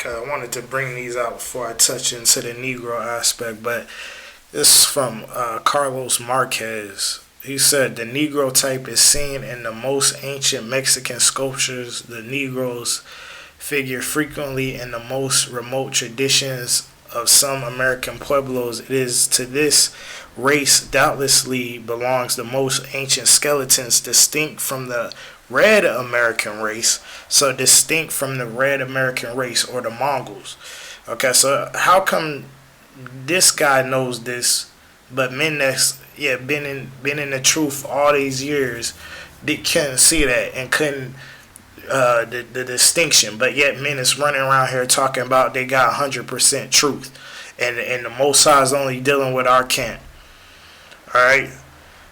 I wanted to bring these out before I touch into the Negro aspect, but this is from Carlos Marquez. He said the Negro type is seen in the most ancient Mexican sculptures. The Negroes figure frequently in the most remote traditions of some American pueblos. It is to this race doubtlessly belongs the most ancient skeletons, distinct from the red American race. So distinct from the red American race or the Mongols. Okay, so how come this guy knows this, but men that's been in the truth all these years, they couldn't see that and couldn't the distinction, but yet men is running around here talking about they got 100% truth, and the Most High is only dealing with our camp. All right.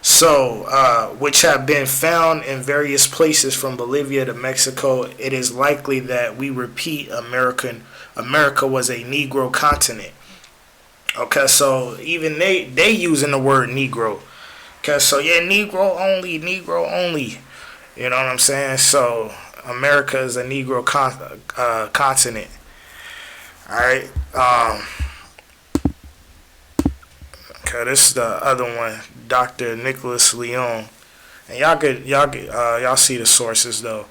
So, which have been found in various places from Bolivia to Mexico, it is likely that we repeat America was a Negro continent. Okay, so even they using the word Negro. Okay, so yeah, Negro only. You know what I'm saying? So America is a Negro continent. All right. Okay, this is the other one, Dr. Nicholas Leon, and y'all see the sources though,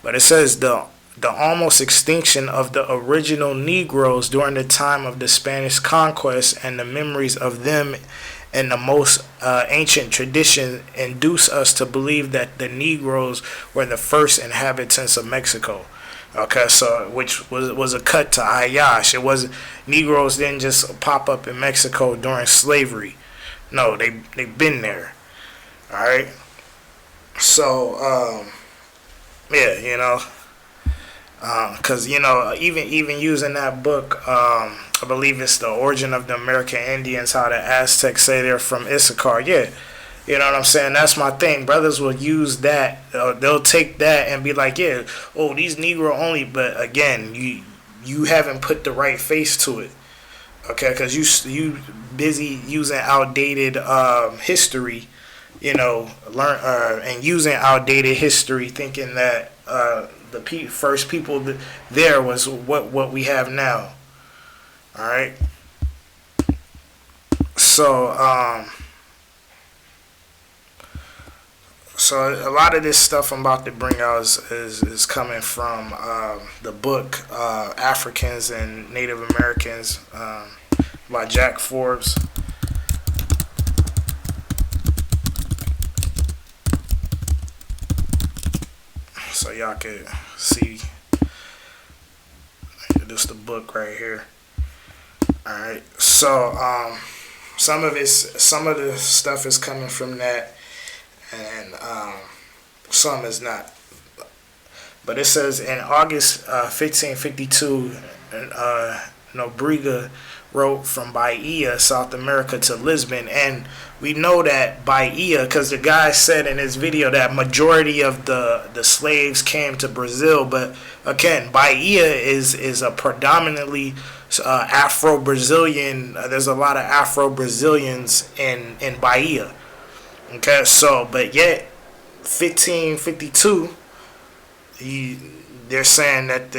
but it says the almost extinction of the original Negroes during the time of the Spanish conquest and the memories of them in the most ancient tradition induce us to believe that the Negroes were the first inhabitants of Mexico. Okay, so which was a cut to Ayash. It wasn't, Negroes didn't just pop up in Mexico during slavery. No, they've been there. All right. So yeah, you know, because you know, even using that book, I believe it's The Origin of the American Indians, how the Aztecs say they're from Issachar. Yeah. You know what I'm saying? That's my thing. Brothers will use that. They'll take that and be like, yeah, oh, these Negro only. But again, you haven't put the right face to it. Okay, because you busy using outdated history, you know, and using outdated history, thinking that the first people there was what we have now. All right. So a lot of this stuff I'm about to bring out is coming from the book Africans and Native Americans by Jack Forbes. So y'all can see this the book right here. All right. So some of the stuff is coming from that, and some is not. But it says in August 1552, Nobrega wrote from Bahia, South America, to Lisbon, and we know that Bahia, because the guy said in his video that majority of the slaves came to Brazil, but again, Bahia is a predominantly Afro-Brazilian. There's a lot of Afro-Brazilians in Bahia. Okay, so but yet 1552, they're saying that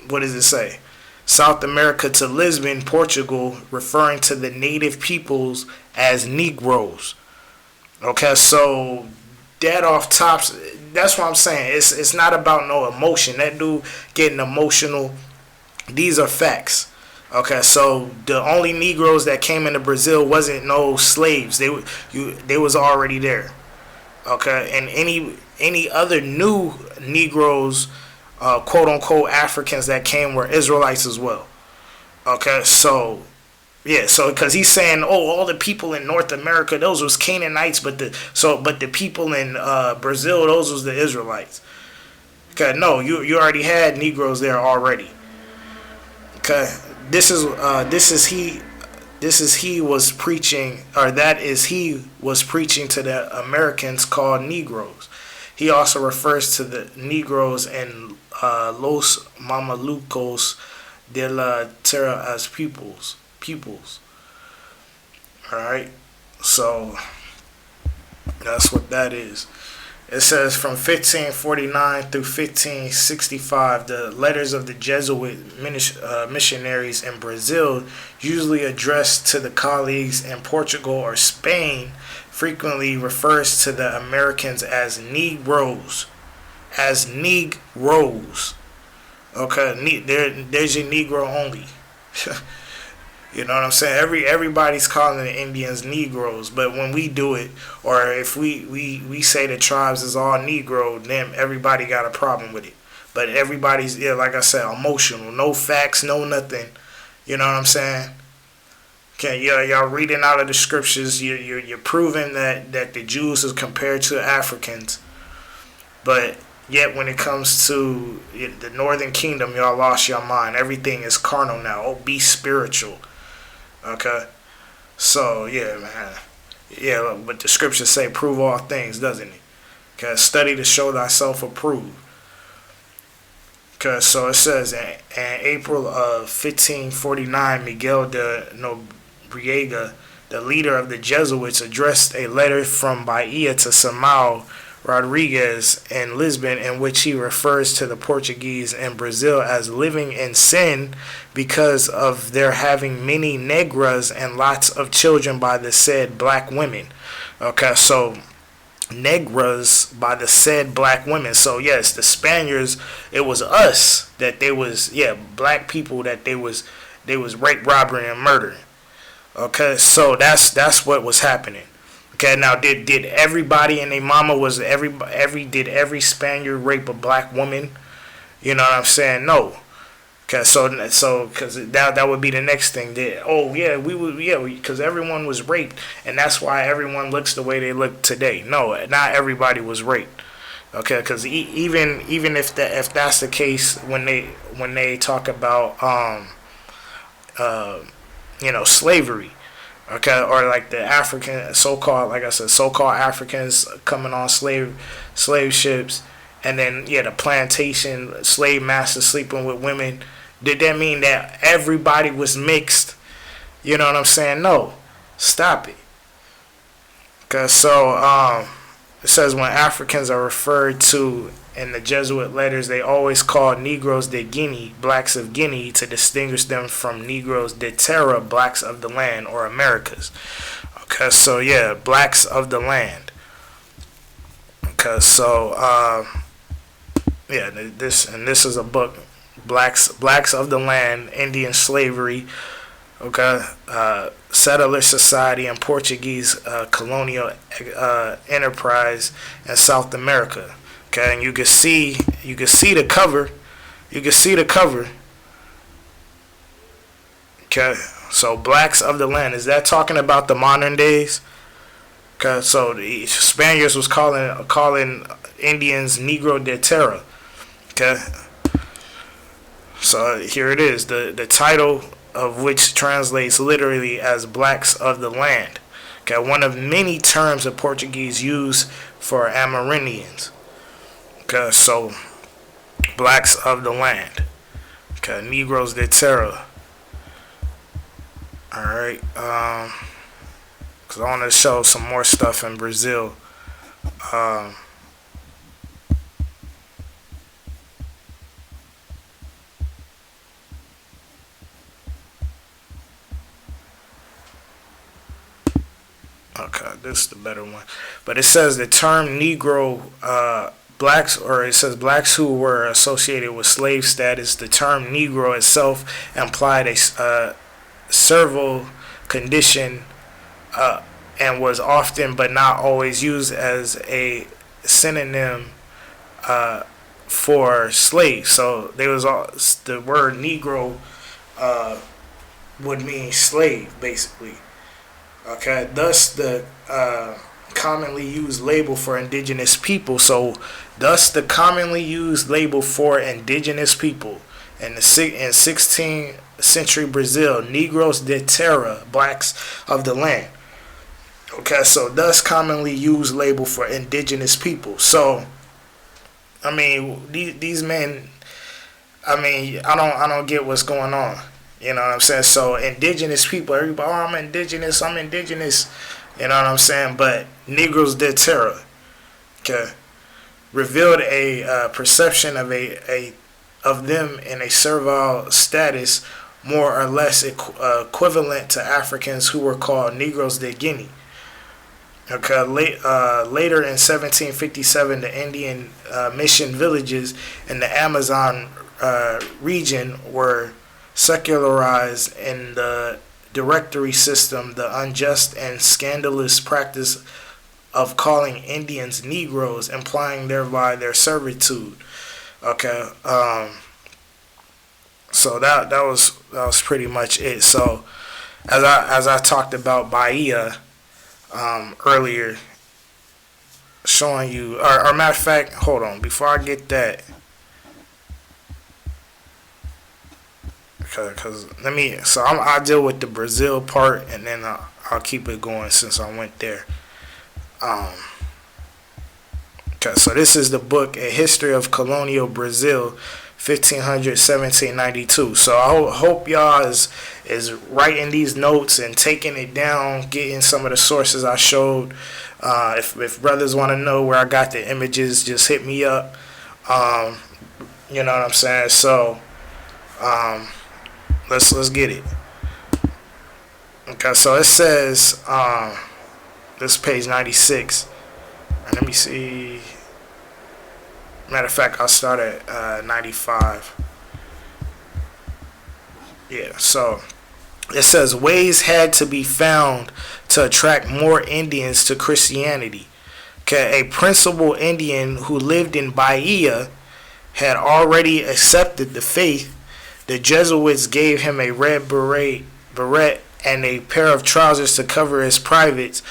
what does it say? South America to Lisbon, Portugal, referring to the native peoples as Negroes. Okay, so that off tops, that's what I'm saying. It's not about no emotion. That dude getting emotional. These are facts. Okay, so the only Negroes that came into Brazil wasn't no slaves. They was already there. Okay, and any other new Negroes, quote unquote Africans that came were Israelites as well. Okay, so yeah, so because he's saying, oh, all the people in North America, those was Canaanites, but the people in Brazil, those was the Israelites. Okay, no, you already had Negroes there already. Okay, this is he was preaching to the Americans called Negroes. He also refers to the Negroes in Los Mamelucos de la Tierra as pupils. All right, so that's what that is. It says from 1549 through 1565, the letters of the Jesuit missionaries in Brazil, usually addressed to the colleagues in Portugal or Spain, frequently refers to the Americans as Negroes. As Negroes. Okay, there's your Negro only. You know what I'm saying? Everybody's calling the Indians Negroes, but when we do it, or if we say the tribes is all Negro, then everybody got a problem with it. But everybody's, yeah, like I said, emotional, no facts, no nothing. You know what I'm saying? Okay, y'all reading out of the scriptures, you're proving that the Jews is compared to Africans, but yet when it comes to the Northern Kingdom, y'all lost your mind. Everything is carnal now. Oh, be spiritual. Okay, so yeah, man, yeah. But the scriptures say, "Prove all things," doesn't it? Okay, study to show thyself approved. Okay, so it says in April of 1549, Miguel de Nobrega, the leader of the Jesuits, addressed a letter from Bahia to Samuel Rodriguez in Lisbon, in which he refers to the Portuguese in Brazil as living in sin because of their having many negras and lots of children by the said black women. Okay, so negras by the said black women. So yes, the Spaniards, it was us that they was, yeah, black people that they was rape, robbery, and murder. Okay, so that's what was happening. Okay, now did everybody and their mama was did every Spaniard rape a black woman? You know what I'm saying? No. Okay, so because that would be the next thing. Because everyone was raped, and that's why everyone looks the way they look today. No, not everybody was raped. Okay, because even if that's the case, when they talk about slavery. Okay, or like the African so-called, like I said, so-called Africans coming on slave ships, and then the plantation slave masters sleeping with women. Did that mean that everybody was mixed? You know what I'm saying? No, stop it. Okay, so it says when Africans are referred to in the Jesuit letters, they always call Negroes de Guinea, blacks of Guinea, to distinguish them from Negroes de Terra, blacks of the land or Americas. Okay, so yeah, blacks of the land. Okay, so this is a book, Blacks of the Land, Indian Slavery. Okay, settler society and Portuguese colonial enterprise in South America. Okay, and you can see the cover. You can see the cover. Okay, so blacks of the land, is that talking about the modern days? Okay, so the Spaniards was calling Indians Negro de Terra. Okay, so here it is, the title of which translates literally as blacks of the land. Okay, one of many terms the Portuguese use for Amerindians. Okay, so blacks of the land. Okay, Negros de Terra. Alright, because I want to show some more stuff in Brazil. Okay, this is the better one. But it says the term Negro, blacks who were associated with slave status. The term Negro itself implied a servile condition and was often but not always used as a synonym for slave. So the word Negro would mean slave, basically. Okay, thus the commonly used label for indigenous people. So, thus the commonly used label for indigenous people in 16th century Brazil, Negros de Terra, blacks of the land. Okay, so thus commonly used label for indigenous people. So, I mean, these men, I mean, I don't get what's going on. You know what I'm saying? So indigenous people, everybody, I'm indigenous. You know what I'm saying? But Negros de Terra. Okay. revealed a perception of of them in a servile status, more or less equivalent to Africans who were called Negroes de Guinea. Okay, later in 1757, the Indian mission villages in the Amazon region were secularized in the directory system. The unjust and scandalous practice of calling Indians Negroes, implying thereby their servitude. Okay, so that was pretty much it. So as I talked about Bahia earlier, showing you, or matter of fact, hold on, before I get that, because I'll deal with the Brazil part, and then I'll keep it going since I went there. Okay, so this is the book, A History of Colonial Brazil, 1500-1792. So I hope y'all is writing these notes and taking it down, getting some of the sources I showed. If brothers want to know where I got the images, just hit me up. You know what I'm saying? So let's get it. Okay, so it says this page 96. And let me see. Matter of fact, I'll start at 95. Yeah, so it says ways had to be found to attract more Indians to Christianity. Okay, a principal Indian who lived in Bahia had already accepted the faith. The Jesuits gave him a red beret and a pair of trousers to cover his privates.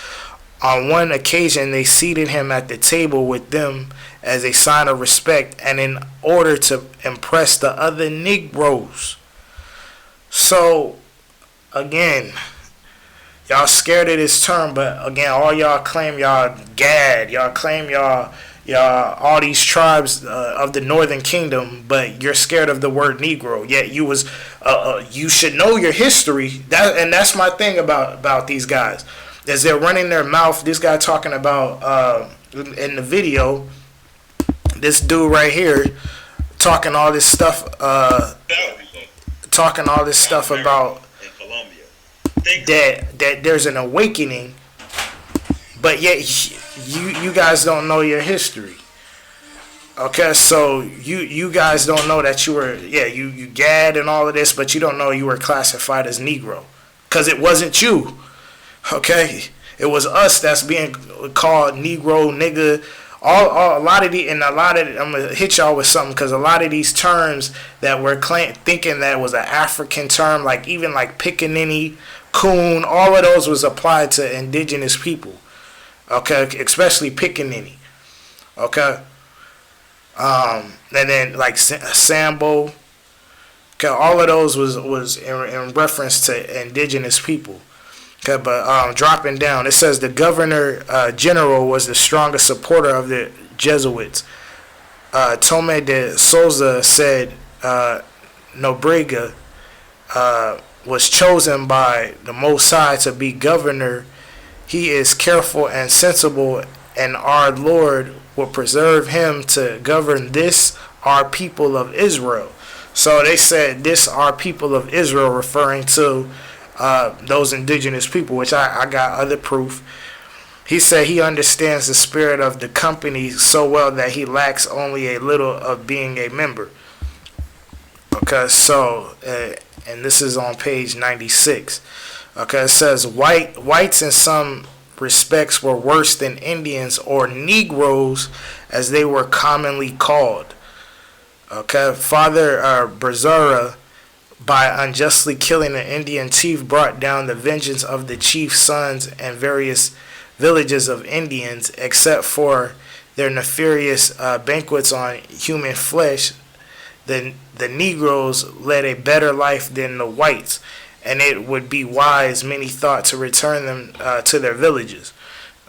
On one occasion, they seated him at the table with them as a sign of respect and in order to impress the other Negroes. So, again, y'all scared of this term, but again, all y'all claim y'all Gad, y'all claim y'all all these tribes of the Northern Kingdom, but you're scared of the word Negro. Yet you should know your history. That's my thing about these guys. As they're running their mouth, this guy talking about in the video, this dude right here talking all this stuff about that there's an awakening, but yet you guys don't know your history. Okay, so you guys don't know that you were you Gad and all of this, but you don't know you were classified as Negro because it wasn't you. Okay, it was us that's being called Negro, nigga. A lot of I'm gonna hit y'all with something because a lot of these terms that we're thinking that was an African term, like even like pickaninny, coon, all of those was applied to indigenous people. Okay, especially pickaninny. Okay, and then like Sambo. Okay, all of those was in reference to indigenous people. Okay, but dropping down, it says the governor general was the strongest supporter of the Jesuits. Tome de Souza said Nobrega was chosen by the Most High to be governor. He is careful and sensible, and our Lord will preserve him to govern this our people of Israel. So they said this our people of Israel, referring to those indigenous people, which I got other proof. He said he understands the spirit of the company so well that he lacks only a little of being a member. Okay, so and this is on page 96. Okay, it says whites in some respects were worse than Indians, or Negroes as they were commonly called. Okay, Father Brazara, by unjustly killing an Indian chief, brought down the vengeance of the chief's sons and various villages of Indians, except for their nefarious banquets on human flesh. The Negroes led a better life than the whites, and it would be wise, many thought, to return them to their villages.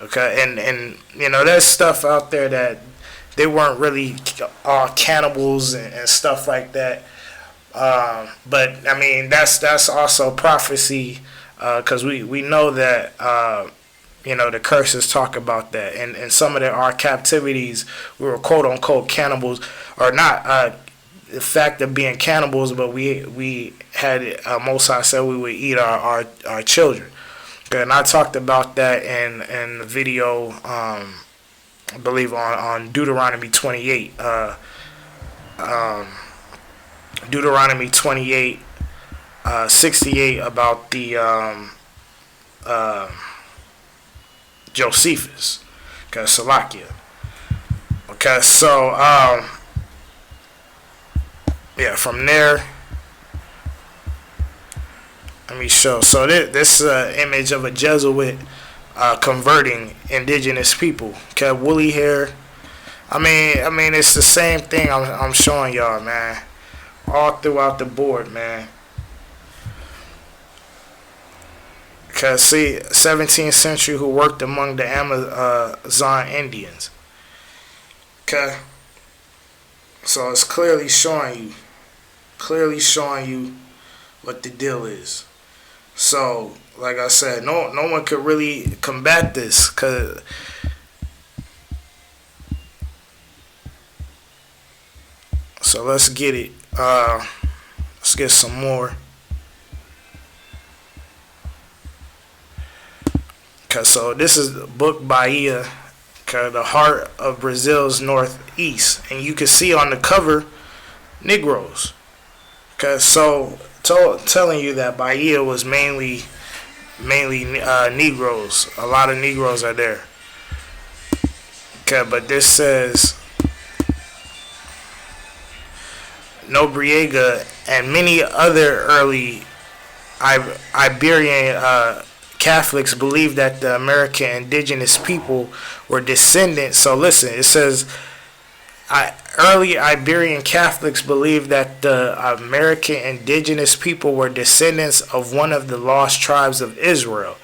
Okay, and you know, there's stuff out there that they weren't really all cannibals and stuff like that. But I mean, that's also prophecy, because we know that the curses talk about that. And some of our captivities, we were quote unquote cannibals, or not the fact of being cannibals, but we had Most High said we would eat our children. Okay, and I talked about that in the video, I believe on Deuteronomy 28. Deuteronomy 28, 68 about the Josephus. Okay, Salakia. Okay, so yeah, from there, let me show. So this image of a Jesuit converting indigenous people. Okay, woolly hair. I mean, it's the same thing I'm showing y'all, man. All throughout the board, man. Because, see, 17th century who worked among the Amazon Indians. Okay. So it's clearly showing you what the deal is. So, like I said, no one could really combat this, because so let's get it. Let's get some more. Okay, so this is the book Bahia, okay, the heart of Brazil's northeast, and you can see on the cover Negroes. Okay, so telling you that Bahia was mainly Negroes. A lot of Negroes are there. Okay, but this says Nobriega and many other early Iberian Catholics believed that the American indigenous people were descendants. So listen, it says early Iberian Catholics believed that the American indigenous people were descendants of one of the lost tribes of Israel,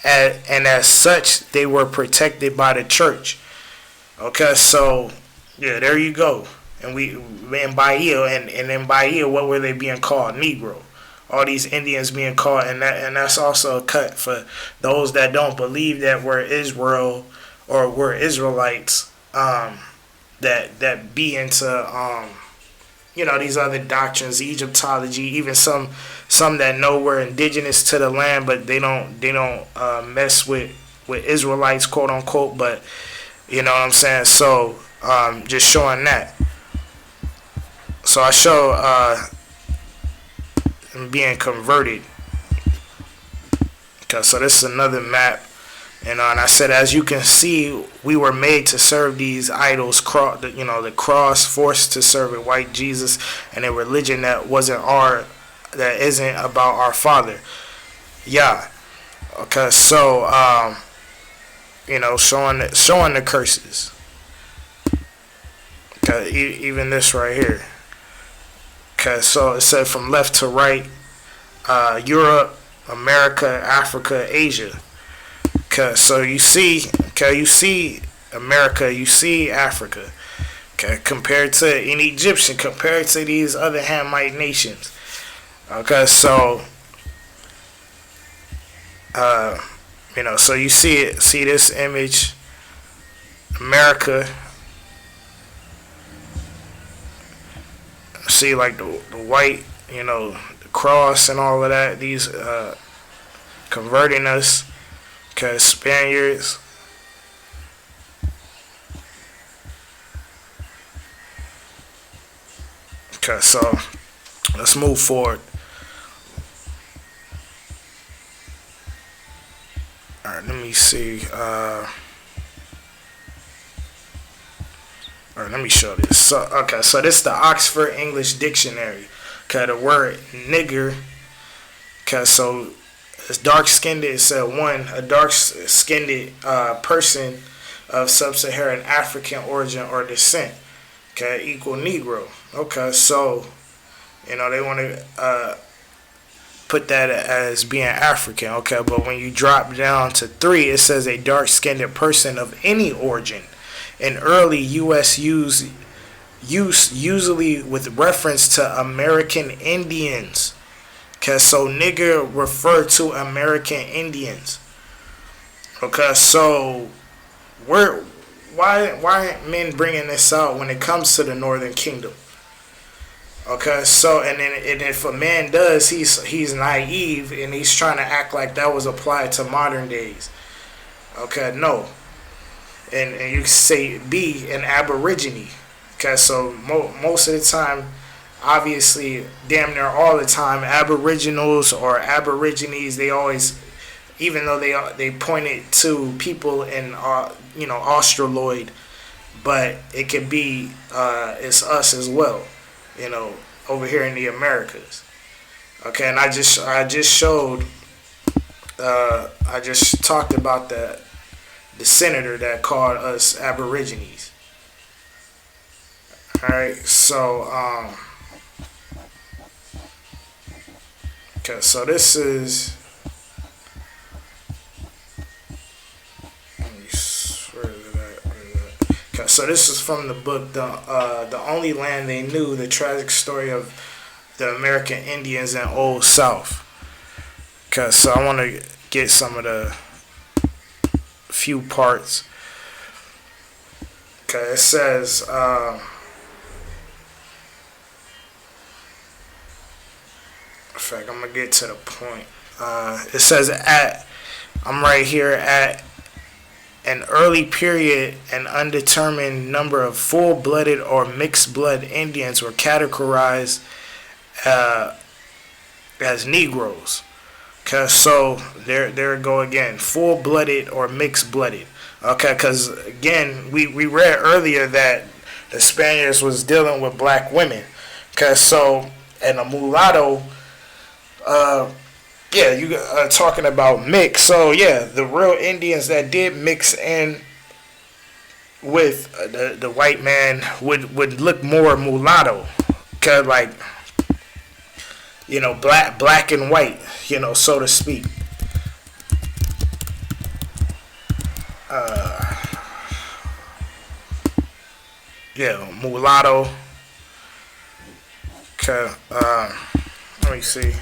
and as such they were protected by the church. Okay, so yeah, there you go. And we in Bahia, and in Bahia, what were they being called? Negro. All these Indians being called, and that's also a cut for those that don't believe that we're Israel or we're Israelites. That be into these other doctrines, Egyptology, even some that know we're indigenous to the land, but they don't mess with Israelites, quote unquote. But you know what I'm saying. So just showing that. So I show being converted. Okay, so this is another map. And I said, as you can see, we were made to serve these idols, the cross, forced to serve a white Jesus, and a religion that isn't about our Father. Yeah. Okay, so showing the curses. Okay, even this right here. Okay, so it said from left to right, Europe, America, Africa, Asia. Okay, so you see America, you see Africa. Okay, compared to an Egyptian, compared to these other Hamite nations. Okay, so so you see this image, America. See like the white, the cross and all of that. These converting us. Okay, Spaniards. Okay, so let's move forward. All right, let me see. All right, let me show this. So, okay, so this is the Oxford English Dictionary. Okay, the word nigger. Okay, so it's dark-skinned. It said a dark-skinned person of sub-Saharan African origin or descent. Okay, equal Negro. Okay, so they want to put that as being African. Okay, but when you drop down to 3, it says a dark-skinned person of any origin. In early U.S. use usually with reference to American Indians. Okay, so nigger referred to American Indians. Okay, so where, why aren't men bringing this out when it comes to the Northern Kingdom? Okay, so and if a man does, he's naive and he's trying to act like that was applied to modern days. Okay, no, and you say be an aborigine. Okay, so most of the time, obviously, damn near all the time, aboriginals or aborigines, they always, even though they point it to people in Australoid, but it could be it's us as well, over here in the Americas. Okay, and I just showed I just talked about the senator that called us aborigines. All right, so okay, so this is. Okay, so this is from the book, the Only Land They Knew: The Tragic Story of the American Indians in Old South. Okay, so I want to get some of the few parts. Okay, it says. In fact, I'm gonna get to the point. It says I'm right here at an early period, an undetermined number of full-blooded or mixed-blood Indians were categorized as Negroes. Okay, so there we go again, full-blooded or mixed-blooded. Okay, because again, we read earlier that the Spaniards was dealing with black women. Okay, so and a mulatto. Yeah, you talking about mix. So yeah, the real Indians that did mix in with the white man would look more mulatto, cause like black and white, so to speak. Yeah, mulatto. Okay, let me see.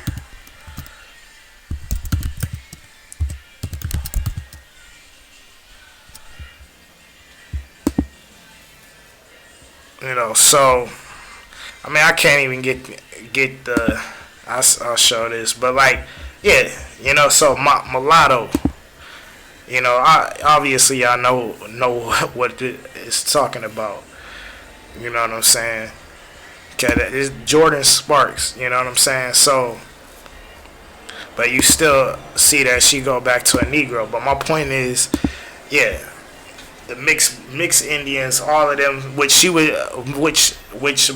So I mean, I can't even get the. I'll show this, but like, yeah, so mulatto. Obviously I know what it's talking about. You know what I'm saying? Okay, that is Jordan Sparks. You know what I'm saying? So, but you still see that she go back to a Negro. But my point is, yeah. The mixed Indians, all of them, which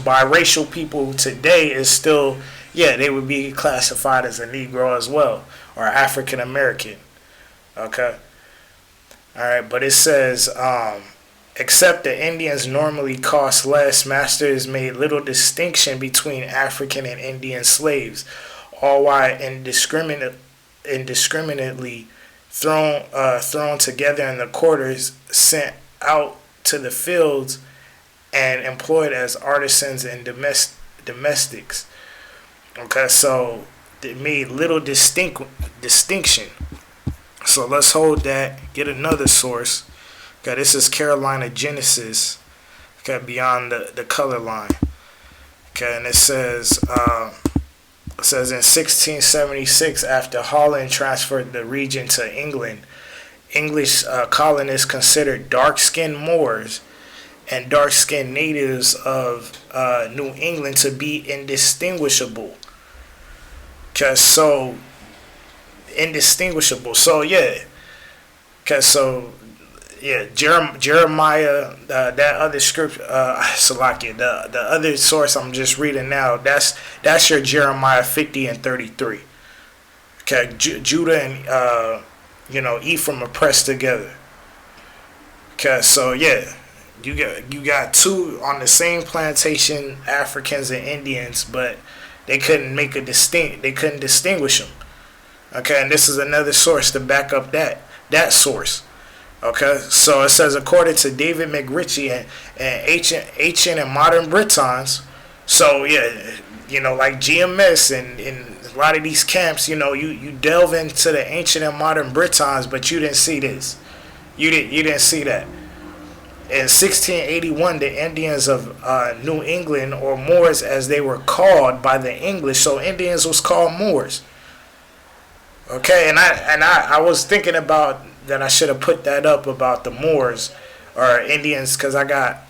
biracial people today is still, yeah, they would be classified as a Negro as well, or African American. Okay. All right, but it says, except the Indians normally cost less, masters made little distinction between African and Indian slaves, all while indiscriminately thrown together in the quarters, sent out to the fields, and employed as artisans and domestics. Okay, so they made little distinction. So let's hold that. Get another source. Okay, this is Carolina Genesis. Okay, beyond the color line. Okay, and it says. It says in 1676, after Holland transferred the region to England, English colonists considered dark-skinned Moors and dark-skinned natives of New England to be indistinguishable. Okay, so indistinguishable. So yeah. Okay, so yeah, Jeremiah, that other script, Salakia, the other source I'm just reading now, that's your Jeremiah 50 and 33. Okay, Judah and Ephraim are pressed together. Okay, so yeah, you got two on the same plantation, Africans and Indians, but they couldn't distinguish them. Okay, and this is another source to back up that source. Okay, so it says according to David McRitchie and ancient and modern Britons, so yeah, like GMS and a lot of these camps, you delve into the ancient and modern Britons, but you didn't see this. You didn't see that. In 1681, the Indians of New England, or Moors as they were called by the English, so Indians was called Moors. Okay, and I was thinking about that I should have put that up about the Moors or Indians, because I got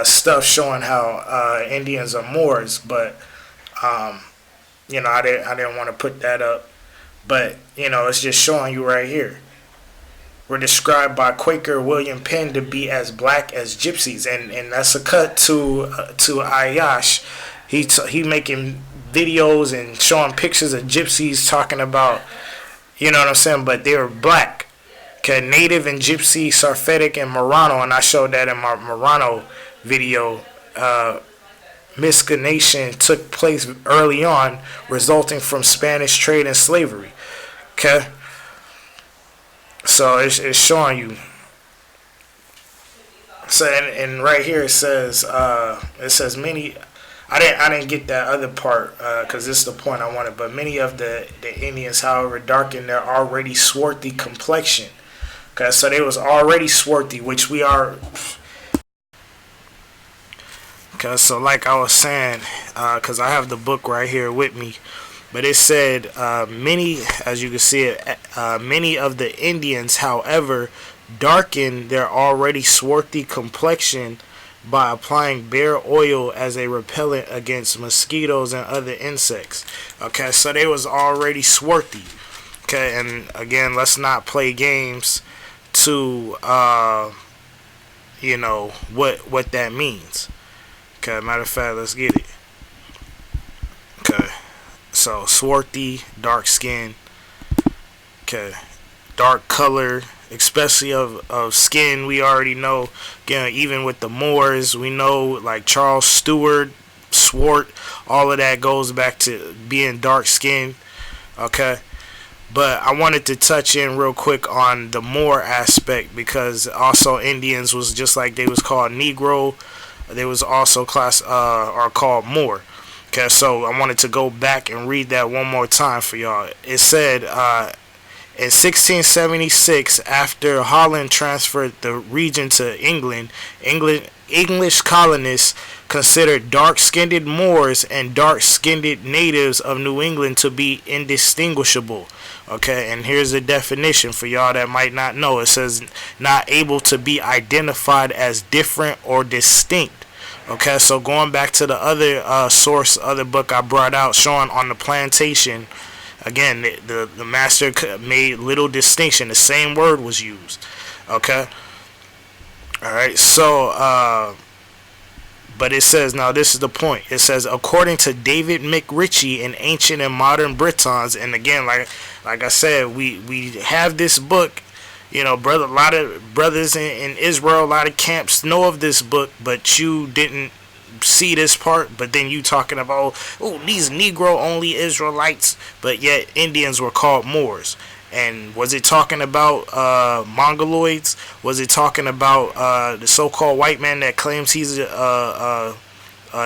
stuff showing how Indians are Moors, but I didn't want to put that up. But it's just showing you right here. Were described by Quaker William Penn to be as black as gypsies, and that's a cut to Ayash. He making videos and showing pictures of gypsies, talking about, what I'm saying, but they were black. Okay, Native and Gypsy, Sarfetic, and Marrano, and I showed that in my Marrano video. Miscegenation took place early on, resulting from Spanish trade and slavery. Okay. So it's showing you. So and right here it says many. I didn't get that other part because this is the point I wanted. But many of the Indians, however, darkened their already swarthy complexion. Okay, so they was already swarthy, which we are. Okay, so like I was saying, because I have the book right here with me. But it said many, as you can see it, many of the Indians, however, darkened their already swarthy complexion by applying bear oil as a repellent against mosquitoes and other insects. Okay, so they was already swarthy. Okay, and again, let's not play games to, what that means. Okay, matter of fact, let's get it. Okay. So, swarthy, dark skin, okay, dark color, especially of skin, we already know. Again, even with the Moors, we know, like Charles Stewart, Swart, all of that goes back to being dark skin, okay. But I wanted to touch in real quick on the Moor aspect, because also Indians was just like they was called Negro, they was also called Moor. Okay, so I wanted to go back and read that one more time for y'all. It said, in 1676, after Holland transferred the region to England, English colonists considered dark-skinned Moors and dark-skinned natives of New England to be indistinguishable. Okay, and here's the definition for y'all that might not know. It says, not able to be identified as different or distinct. Okay, so going back to the other other book I brought out showing on the plantation, again, the master made little distinction. The same word was used. Okay. All right, so, but it says, now this is the point. It says, according to David McRitchie in Ancient and Modern Britons, and again, like I said, we have this book. A lot of brothers in Israel, a lot of camps know of this book, but you didn't see this part. But then you talking about, these Negro only Israelites, but yet Indians were called Moors. And was it talking about Mongoloids? Was it talking about the so-called white man that claims he's a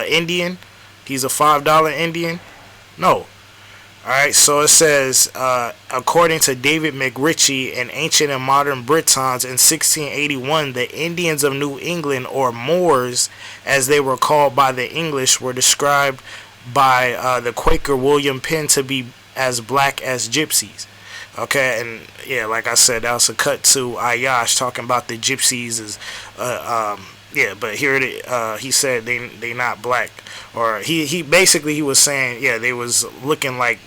Indian? He's a $5 Indian? No. Alright, so it says, according to David McRitchie in Ancient and Modern Britons in 1681, the Indians of New England, or Moors, as they were called by the English, were described by the Quaker William Penn to be as black as gypsies. Okay, and yeah, like I said, that was a cut to Ayash talking about the gypsies as but here he said they not black, or he basically was saying they was looking like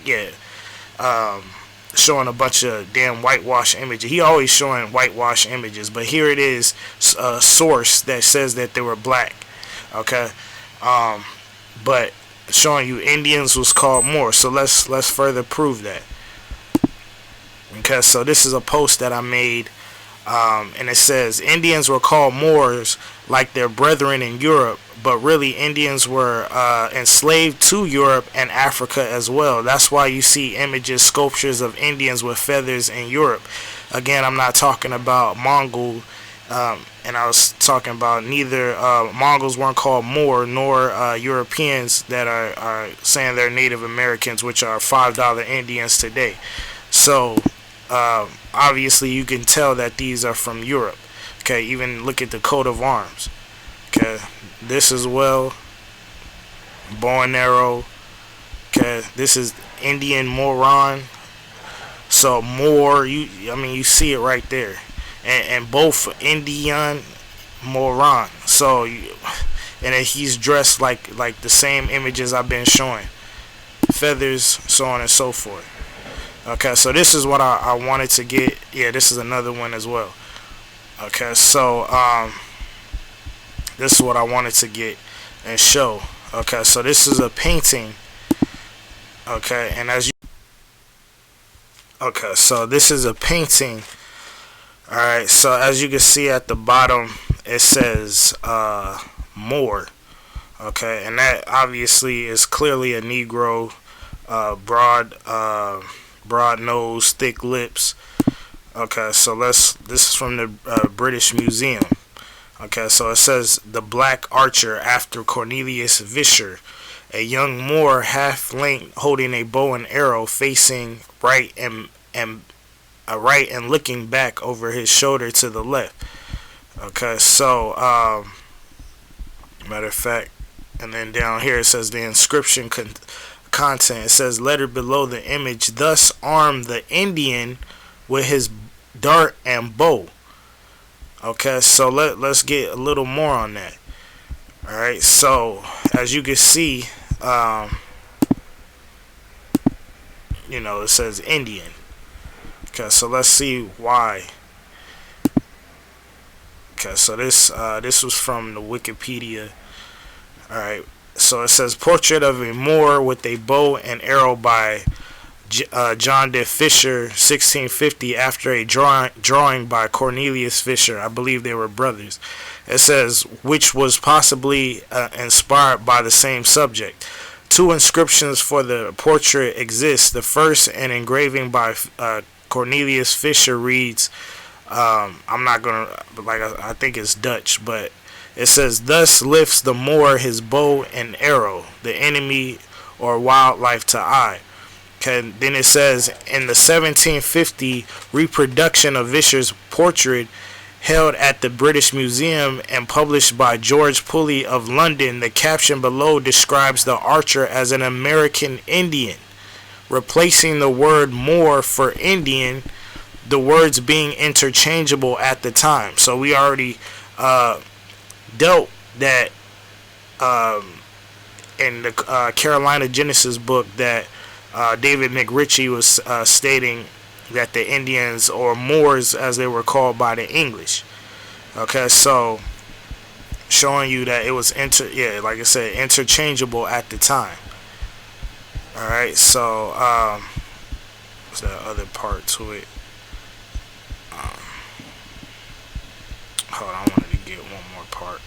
showing a bunch of damn whitewash images. He always showing whitewash images, but here it is a source that says that they were black. Okay, but showing you Indians was called Moor. So let's further prove that. Okay, so this is a post that I made. And it says, Indians were called Moors like their brethren in Europe, but really Indians were enslaved to Europe and Africa as well. That's why you see images, sculptures of Indians with feathers in Europe. Again, I'm not talking about Mongol And I was talking about neither Mongols weren't called Moor nor Europeans that are saying they're Native Americans, which are $5 Indians today. So obviously you can tell that these are from Europe. Okay, even look at the coat of arms. Okay, this as well, bow and arrow. Okay, this is Indian Moran. So Moor, you see it right there, and both Indian Moran. So, and he's dressed like the same images I've been showing, feathers, so on and so forth. Okay, so this is what I wanted to get. Yeah, this is another one as well. Okay, so this is what I wanted to get and show. Okay, so this is a painting. Okay, and okay, so this is a painting. Alright, so as you can see at the bottom, it says Moor. Okay, and that obviously is clearly a Negro, broad nose, thick lips. Okay, so this is from the British Museum. Okay, so it says the Black Archer after Cornelius Vischer, a young Moor half-length holding a bow and arrow facing right and looking back over his shoulder to the left. Okay, so matter of fact, and then down here it says the inscription content. It says lettered below the image, thus armed the Indian with his dart and bow. Okay, so let's get a little more on that. Alright, so as you can see, it says Indian. Okay, so let's see why. Okay, so this was from the Wikipedia. Alright, so it says portrait of a Moor with a bow and arrow by John de Fisher, 1650, after a drawing by Cornelius Fisher. I believe they were brothers. It says, which was possibly inspired by the same subject. Two inscriptions for the portrait exist. The first, an engraving by Cornelius Fisher, reads, I'm not going to, I think it's Dutch, but it says, thus lifts the Moor his bow and arrow, the enemy or wildlife to eye. Okay, then it says, in the 1750 reproduction of Vischer's portrait held at the British Museum and published by George Pulley of London, the caption below describes the archer as an American Indian, replacing the word Moor for Indian, the words being interchangeable at the time. So we already dealt that in the Carolina Genesis book that David McRitchie was stating that the Indians, or Moors as they were called by the English. Okay, so showing you that it was like I said, interchangeable at the time. Alright, so what's that other part to it? Hold on, I wanted to get one more part.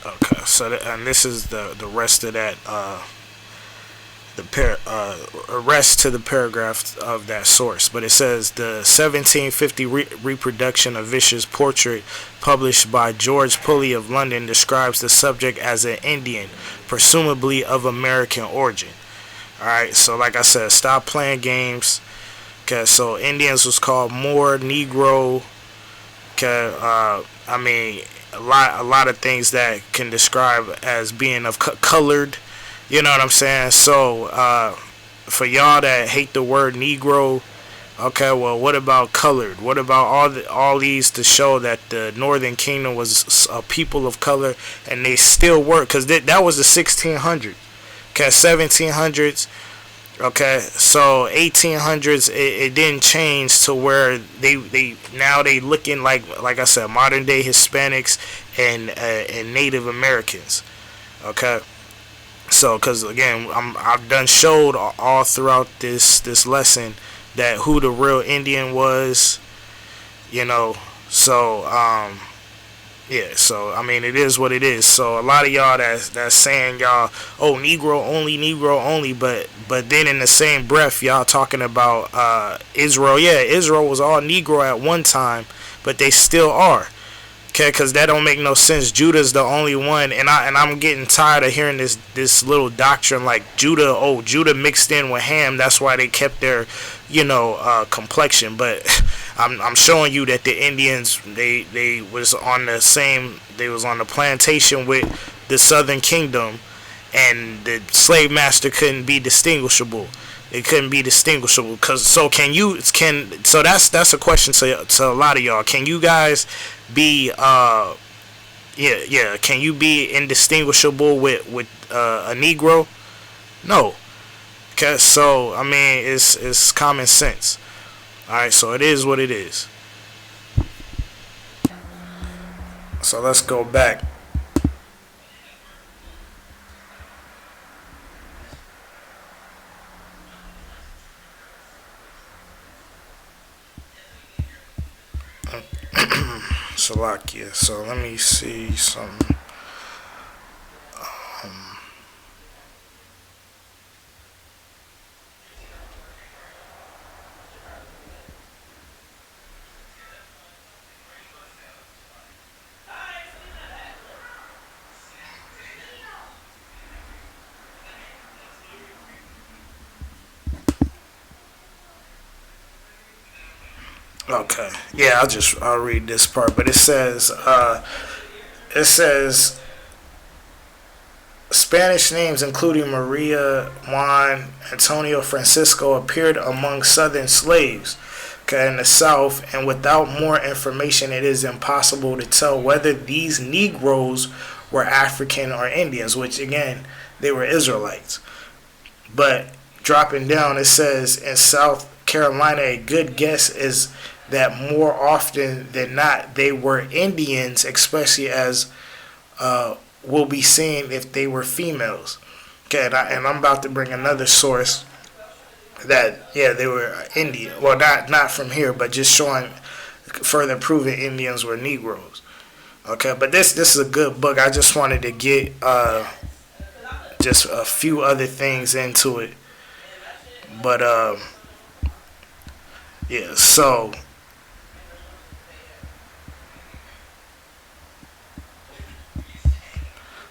Okay, so and this is the rest of that rest to the paragraph of that source. But it says the 1750 reproduction of Vischer's portrait published by George Pulley of London describes the subject as an Indian, presumably of American origin. Alright, so like I said, stop playing games. Okay, so Indians was called Moor, Negro. Okay, I mean, a lot of things that can describe as being of colored. You know what I'm saying? So for y'all that hate the word Negro, okay, well, what about colored? What about all these to show that the Northern Kingdom was a people of color, and they still were, because that was the 1600s. Okay, 1700s. Okay, so 1800s, it didn't change to where they now looking like I said, modern day Hispanics and Native Americans. Okay, so because again, I've done showed all throughout this lesson that who the real Indian was, So yeah, so I mean it is what it is. So a lot of y'all that's saying y'all, oh, Negro only, but then in the same breath y'all talking about Israel. Yeah, Israel was all Negro at one time, but they still are. Okay, because that don't make no sense. Judah's the only one, and I'm getting tired of hearing this little doctrine like Judah. Oh, Judah mixed in with Ham. That's why they kept their, complexion. But I'm showing you that the Indians they was on the same. They was on the plantation with the Southern Kingdom, and the slave master couldn't be distinguishable. It couldn't be distinguishable. So that's a question to a lot of y'all. Can you guys be can you be indistinguishable with a Negro? No. Okay, so I mean it's common sense. All right, so it is what it is. So let's go back. Slovakia. So let me see some. Okay, yeah, I'll read this part, but it says Spanish names including Maria, Juan, Antonio, Francisco appeared among Southern slaves, okay, in the South, and without more information, it is impossible to tell whether these Negroes were African or Indians, which again they were Israelites. But dropping down, it says in South Carolina, a good guess is that more often than not they were Indians, especially as we'll be seeing if they were females. Okay, and I'm about to bring another source that yeah they were Indian. Well, not from here, but just showing further proving Indians were Negroes. Okay, but this is a good book. I just wanted to get just a few other things into it, but yeah. So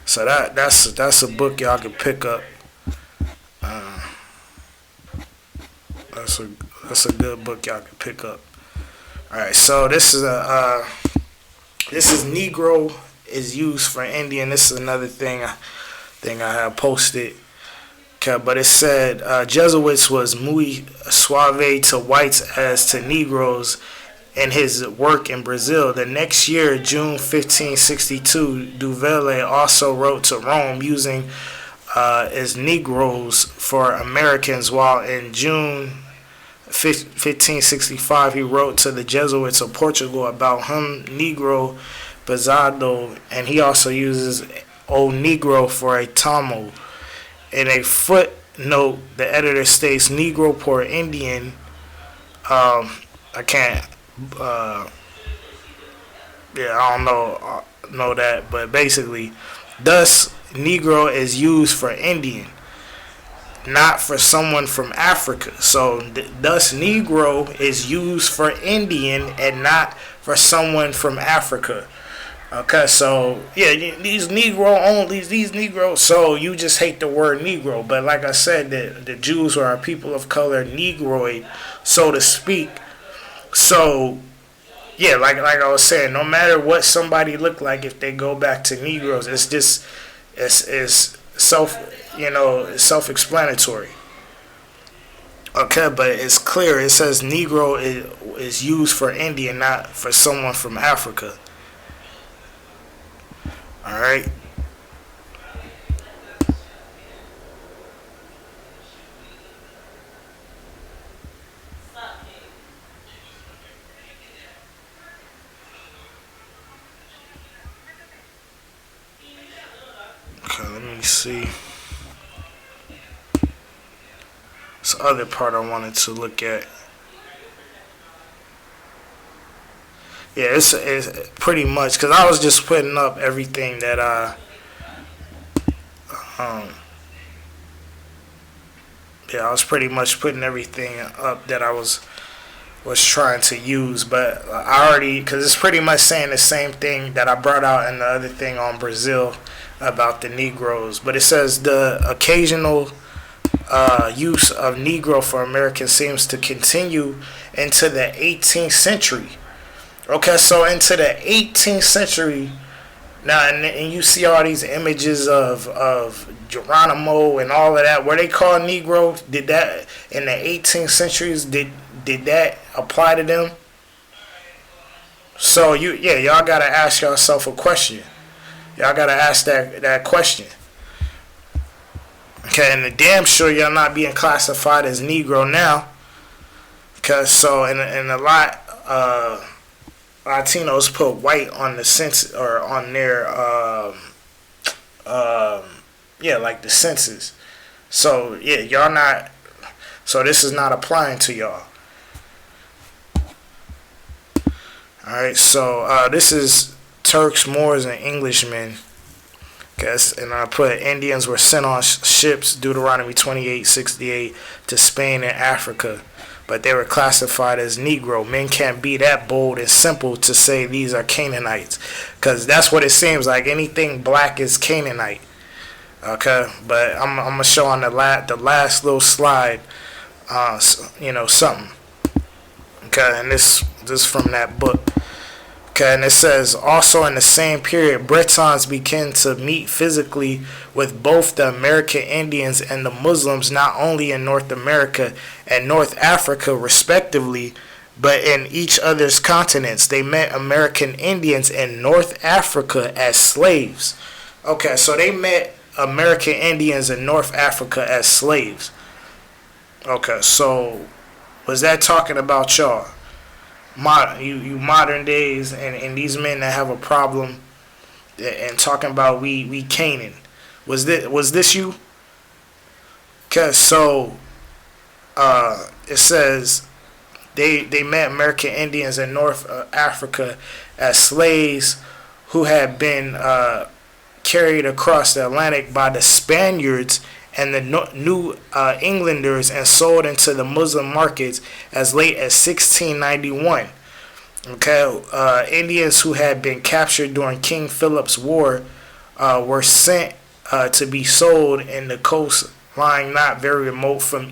that's a book y'all can pick up. Uh, that's a that's a good book y'all can pick up. All right, so this is Negro is used for Indian. This is another thing I have posted. Okay, but it said Jesuits was muy suave to whites as to Negroes in his work in Brazil. The next year, June 1562, Duvelle also wrote to Rome using as Negroes for Americans, while in June 1565 he wrote to the Jesuits of Portugal about hum Negro pesado, and he also uses O Negro for a Tamil. In a footnote, the editor states Negro poor Indian. I can't I don't know that, but basically, thus Negro is used for Indian, not for someone from Africa. So thus Negro is used for Indian and not for someone from Africa. Okay, so yeah, these Negro only these Negroes. So you just hate the word Negro, but like I said, the Jews are a people of color, Negroid, so to speak. So yeah, like I was saying, no matter what somebody look like, if they go back to Negroes, it's just it's self-explanatory. Okay, but it's clear. It says Negro is used for Indian, not for someone from Africa. All right. Okay, let me see. This other part I wanted to look at. Yeah, it's pretty much because I was just putting up everything that um, I was pretty much putting everything up that I was trying to use, but I already, because it's pretty much saying the same thing that I brought out in the other thing on Brazil about the Negroes. But it says the occasional use of Negro for Americans seems to continue into the 18th century. Okay, so into the 18th century now, and you see all these images of Geronimo and all of that. Were they called Negro? Did that in the 18th centuries? Did that apply to them? So y'all gotta ask yourself a question. Y'all gotta ask that question. Okay, and the damn sure y'all not being classified as Negro now. Cause so in a lot Latinos put white on the census or on their like the census. So yeah, y'all not. So this is not applying to y'all. All right. So this is Turks, Moors, and Englishmen. And I put Indians were sent on ships, Deuteronomy 28:68, to Spain and Africa, but they were classified as Negro. Men can't be that bold and simple to say these are Canaanites, because that's what it seems like. Anything black is Canaanite. Okay, but I'm gonna show on the last little slide, something. Okay, and this from that book. Okay, and it says, also in the same period, Bretons began to meet physically with both the American Indians and the Muslims, not only in North America and North Africa, respectively, but in each other's continents. They met American Indians in North Africa as slaves. Okay, so they met American Indians in North Africa as slaves. Okay, so was that talking about y'all? You modern days and these men that have a problem and talking about we Canaan. Was this you? Cause so it says they met American Indians in North Africa as slaves who had been carried across the Atlantic by the Spaniards and the New Englanders and sold into the Muslim markets as late as 1691. Okay, Indians who had been captured during King Philip's War were sent to be sold in the coastline not very remote from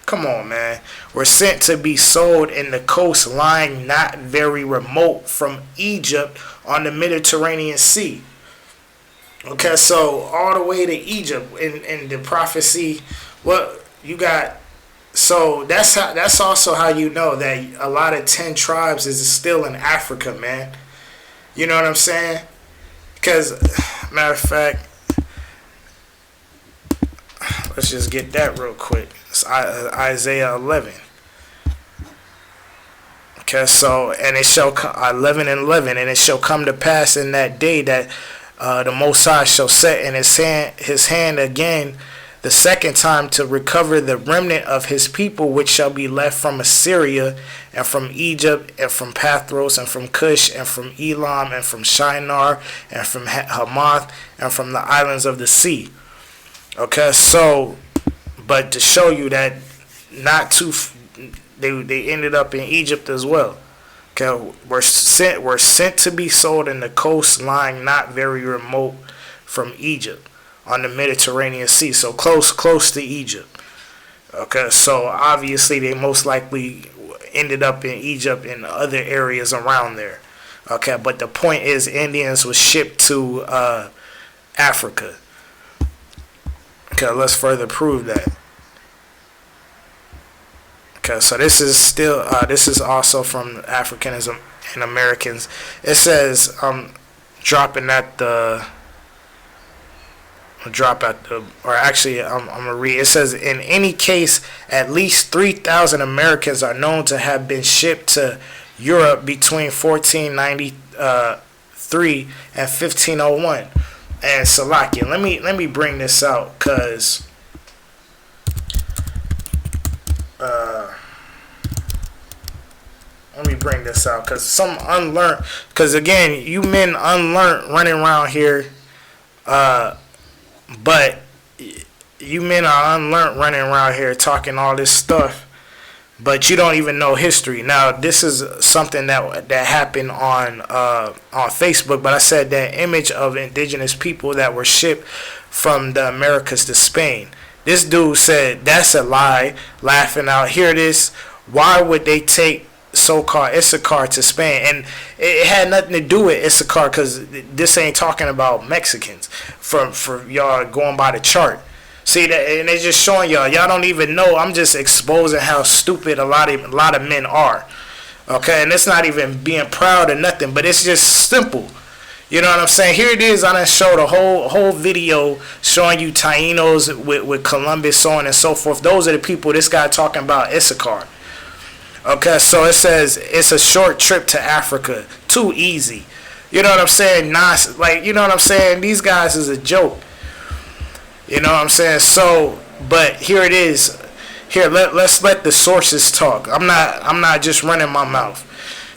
Come on, man. Were sent to be sold in the coastline not very remote from Egypt on the Mediterranean Sea. Okay, so all the way to Egypt in the prophecy, what you got. So that's also how you know that a lot of 10 tribes is still in Africa, man. You know what I'm saying? Because matter of fact, let's just get that real quick. It's Isaiah 11. Okay, so and it shall 11:11, and it shall come to pass in that day that the Most High shall set in his hand again the second time to recover the remnant of his people, which shall be left from Assyria and from Egypt and from Pathros and from Cush and from Elam and from Shinar and from Hamath and from the islands of the sea. Okay, so but to show you that they ended up in Egypt as well. Okay, were sent to be sold in the coastline not very remote from Egypt on the Mediterranean Sea, so close to Egypt. Okay, so obviously they most likely ended up in Egypt and other areas around there. Okay, but the point is Indians was shipped to Africa. Okay, let's further prove that. Okay, so this is still this is also from Africanism and Americans. It says dropping at the or actually I'm gonna read. It says in any case, at least 3,000 Americans are known to have been shipped to Europe between 1493 and 1501. And Salakia, let me bring this out because let me bring this out, because some unlearned, because again, you men unlearned running around here, but you men are unlearned running around here talking all this stuff, but you don't even know history. Now, this is something that happened on Facebook, but I said that image of indigenous people that were shipped from the Americas to Spain. This dude said that's a lie, laughing out. Here it is. Why would they take so-called Issachar to Spain? And it had nothing to do with Issachar, because this ain't talking about Mexicans. For y'all going by the chart. See that, and it's just showing y'all don't even know. I'm just exposing how stupid a lot of men are. Okay, and it's not even being proud or nothing, but it's just simple. You know what I'm saying? Here it is. I done showed a whole video showing you Taínos with Columbus, so on and so forth. Those are the people this guy talking about, Issachar. Okay, so it says it's a short trip to Africa. Too easy. You know what I'm saying? Like, you know what I'm saying? These guys is a joke. You know what I'm saying? So, but here it is. Here, let's let the sources talk. I'm not just running my mouth.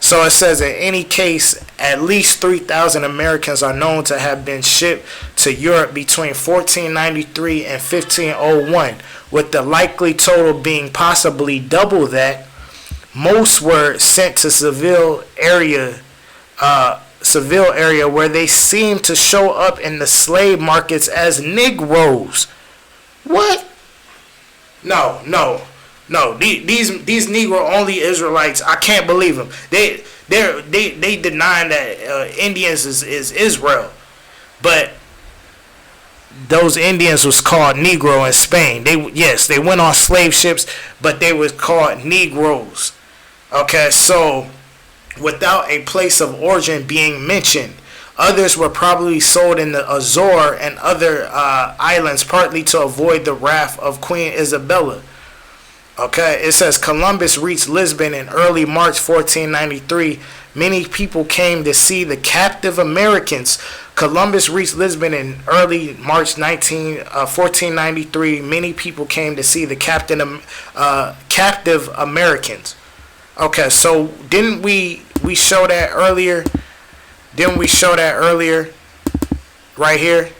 So it says, in any case, at least 3,000 Americans are known to have been shipped to Europe between 1493 and 1501, with the likely total being possibly double that. Most were sent to Seville area where they seem to show up in the slave markets as Negroes. What? No. These Negro only Israelites, I can't believe them. They denying that Indians is Israel, but those Indians was called Negro in Spain. They went on slave ships, but they was called Negroes. Okay, so without a place of origin being mentioned, others were probably sold in the Azores and other islands, partly to avoid the wrath of Queen Isabella. Okay, it says Columbus reached Lisbon in early March 1493. Many people came to see the captive Americans. Columbus reached Lisbon in early March 1493. Many people came to see the captive Americans. Okay, so didn't we show that earlier? Didn't we show that earlier? Right here.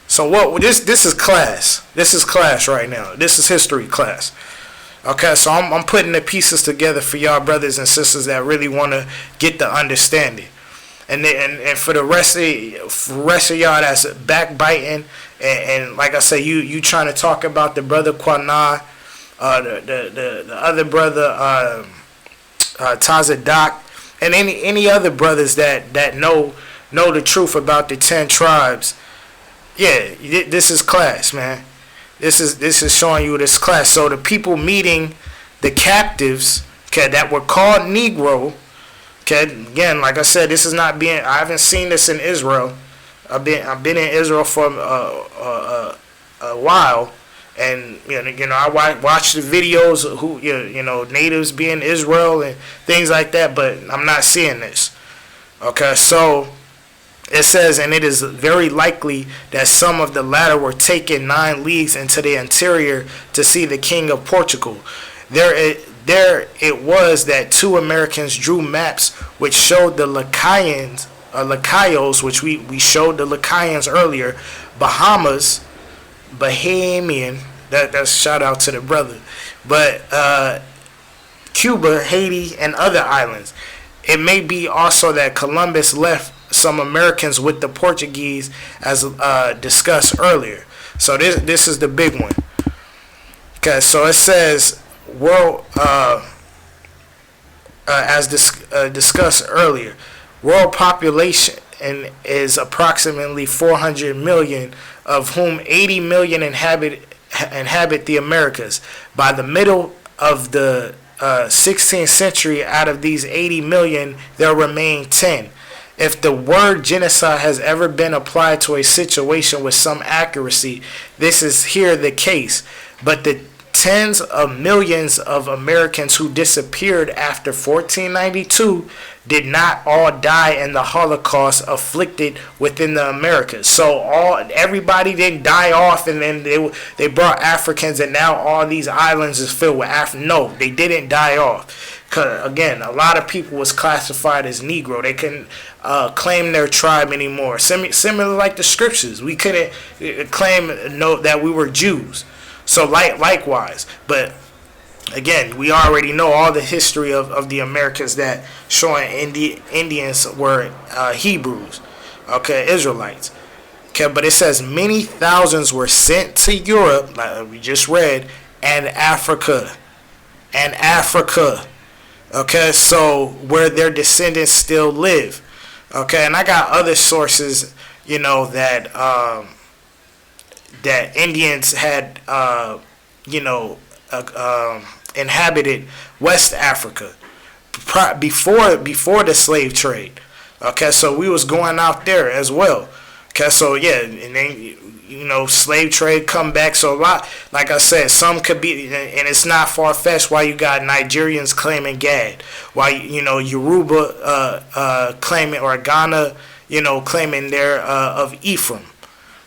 So what? This is class. This is class right now. This is history class. Okay, so I'm putting the pieces together for y'all brothers and sisters that really want to get the understanding. And for the rest of y'all that's backbiting and like I say, you trying to talk about the brother Quana, the other brother Tazadak, and any other brothers that know the truth about the 10 tribes. Yeah, this is class, man. This is showing you this class. So the people meeting the captives, okay, that were called Negro. Okay, again, like I said, this is not being. I haven't seen this in Israel. I've been in Israel for a while, and I watch the videos of who natives being Israel and things like that, but I'm not seeing this. Okay, so it says, and it is very likely that some of the latter were taken 9 leagues into the interior to see the king of Portugal. There it was that 2 Americans drew maps which showed the Lacayos, which we showed the Lacayans earlier, Bahamian, that's shout out to the brother, but Cuba, Haiti, and other islands. It may be also that Columbus left some Americans with the Portuguese, as discussed earlier. So this is the big one. Okay, so it says world as discussed earlier, world population is approximately 400 million, of whom 80 million inhabit the Americas. By the middle of the 16th century, out of these 80 million, there remain 10. If the word genocide has ever been applied to a situation with some accuracy, this is here the case. But the tens of millions of Americans who disappeared after 1492 did not all die in the Holocaust afflicted within the Americas. So everybody didn't die off, and then they brought Africans, and now all these islands is filled with No, they didn't die off. Cause again, a lot of people was classified as Negro. They couldn't claim their tribe anymore. Similar like the scriptures, we couldn't claim that we were Jews. So likewise, but again, we already know all the history of the Americas that showing Indians were Hebrews, okay, Israelites. Okay, but it says many thousands were sent to Europe, like we just read, and Africa. Okay, so where their descendants still live. Okay, and I got other sources, that that Indians had, inhabited West Africa before the slave trade. Okay, so we was going out there as well. Okay, so yeah, and then slave trade come back. So a lot, like I said, some could be, and it's not far fetched. Why you got Nigerians claiming Gad? Why Yoruba claiming, or Ghana, claiming their of Ephraim.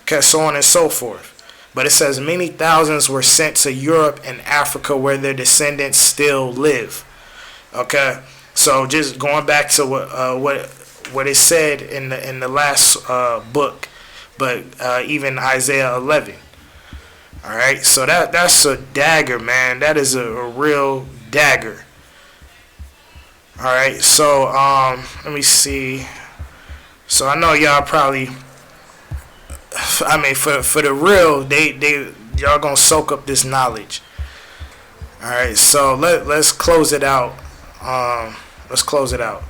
Okay, so on and so forth. But it says many thousands were sent to Europe and Africa where their descendants still live. Okay, so just going back to what it said in the last book, but even Isaiah 11. All right, so that's a dagger, man. That is a real dagger. All right, so let me see. So I know y'all probably, I mean, for the real, y'all gonna soak up this knowledge. All right, so let's close it out. Let's close it out.